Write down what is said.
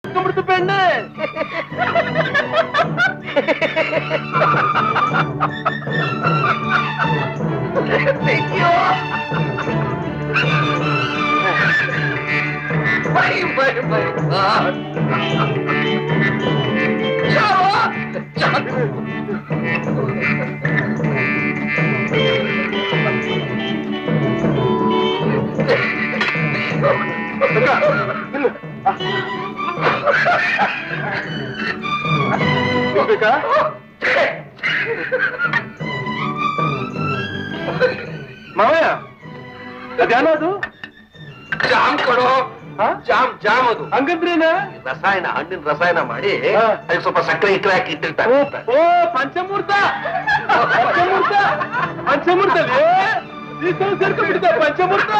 ಸಿಕ್ಕೊಂಡ್ಬಿಡ್ತು ಬೆಣ್ಣೆ. ಅಯ್ಯೋ ಬೈ ಬೇಕಾ ಮಾವಯ್ಯ ಅದೇನೋ ಅದು ಜಾಮ್ ಕೊಡೋ ಜಾಮ್ ಜಾಮ್ ಅದು ಹಂಗಂದ್ರೇನ ರಸಾಯನ ಹಣ್ಣಿನ ರಸಾಯನ ಮಾಡಿ ಅದಕ್ಕೆ ಸ್ವಲ್ಪ ಸಕ್ಕರೆ ಇಕ್ಕರೆ ಹಾಕಿ ಇಟ್ಟಿರ್ತಾರೆ. ಓ ಪಂಚಮೂರ್ತ ಪಂಚಮೂರ್ತ ಪಂಚಮೂರ್ತಲ್ಲಿ ಸೇರ್ಕೊಂಡ್ಬಿಡ್ತ ಪಂಚಮೂರ್ತ